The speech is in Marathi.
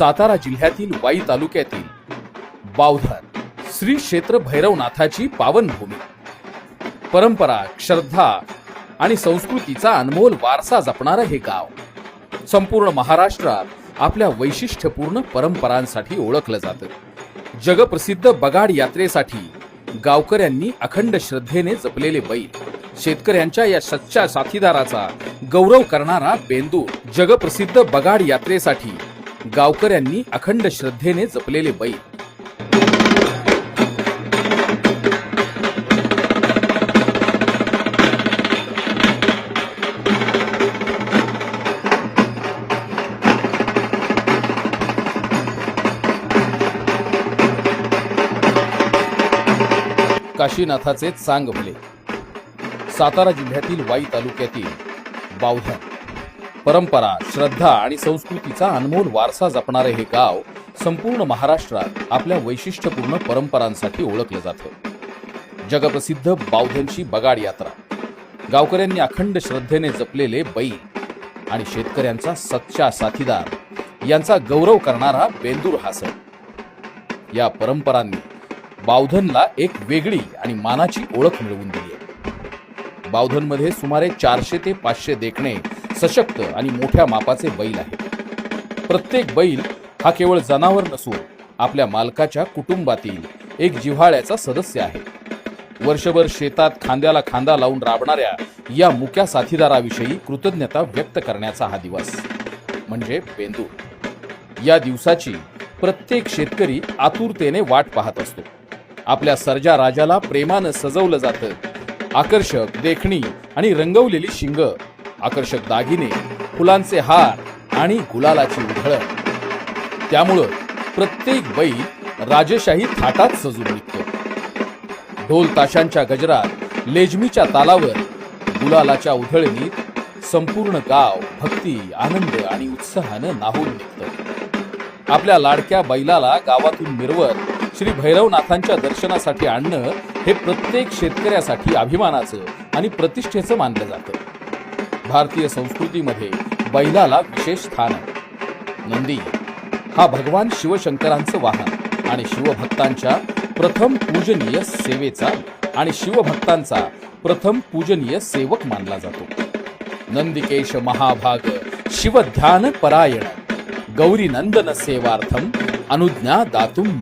सातारा जिल्ह्यातील वाई तालुक्यातील बावधन श्री क्षेत्र भैरवनाथाची पावनभूमी, परंपरा, श्रद्धा आणि संस्कृतीचा अनमोल वारसा जपणारं हे गाव संपूर्ण महाराष्ट्रात आपल्या वैशिष्ट्यपूर्ण परंपरांसाठी ओळखलं जातं. जगप्रसिद्ध बगाड यात्रेसाठी गावकऱ्यांनी अखंड श्रद्धेने जपलेले बैल, शेतकऱ्यांच्या या सच्च्या साथीदाराचा गौरव करणारा बेंदूर. जगप्रसिद्ध बगाड यात्रेसाठी गावकऱ्यांनी अखंड श्रद्धेने जपलेले बैल. काशीनाथाचे चांग भले. सातारा जिल्ह्यातील वाई तालुक्यातील बावधन परंपरा, श्रद्धा आणि संस्कृतीचा अनमोल वारसा जपणारे हे गाव संपूर्ण महाराष्ट्रात आपल्या वैशिष्ट्यपूर्ण परंपरांसाठी ओळखलं जातं. जगप्रसिद्ध बावधनची बगाड यात्रा, गावकऱ्यांनी अखंड श्रद्धेने जपलेले बैल आणि शेतकऱ्यांचा सच्चा साथीदार यांचा गौरव करणारा बेंदूर हा सण. या परंपरांनी बावधनला एक वेगळी आणि मानाची ओळख मिळवून दिली आहे. बावधनमध्ये सुमारे 400 ते 500 देखणे, सशक्त आणि मोठ्या मापाचे बैल आहेत. प्रत्येक बैल हा केवळ जनावर नसून आपल्या मालकाच्या कुटुंबातील एक जिव्हाळ्याचा सदस्य आहे. वर्षभर शेतात खांद्याला खांदा लावून राबणाऱ्या या मुक्या साथीदाराविषयी कृतज्ञता व्यक्त करण्याचा हा दिवस म्हणजे बेंदूर. या दिवसाची प्रत्येक शेतकरी आतुरतेने वाट पाहत असतो. आपल्या सर्जा राजाला प्रेमानं सजवलं जातं. आकर्षक देखणी आणि रंगवलेली शिंग, आकर्षक दागिने, फुलांचे हार आणि गुलालाची उधळण. त्यामुळं प्रत्येक बैल राजेशाही थाटात सजून निघतो. ढोल ताशांच्या गजरात, लेझमीच्या तालावर, गुलालाच्या उधळणीत संपूर्ण गाव भक्ती, आनंद आणि उत्साहानं न्हाऊन निघतं. आपल्या लाडक्या बैलाला गावातून मिरवत श्री भैरवनाथांच्या दर्शनासाठी आणणं हे प्रत्येक शेतकऱ्यासाठी अभिमानाचं आणि प्रतिष्ठेचं मानलं जातं. भारतीय संस्कृतीमध्ये बैलाला विशेष स्थान आहे. नंदी हा भगवान शिवशंकरांचं वाहन आणि शिवभक्तांच्या प्रथम पूजनीय सेवक मानला जातो. नंदिकेश महाभाग शिवध्यान परायण, गौरी नंदन सेवार्थम अनुज्ञा दातुम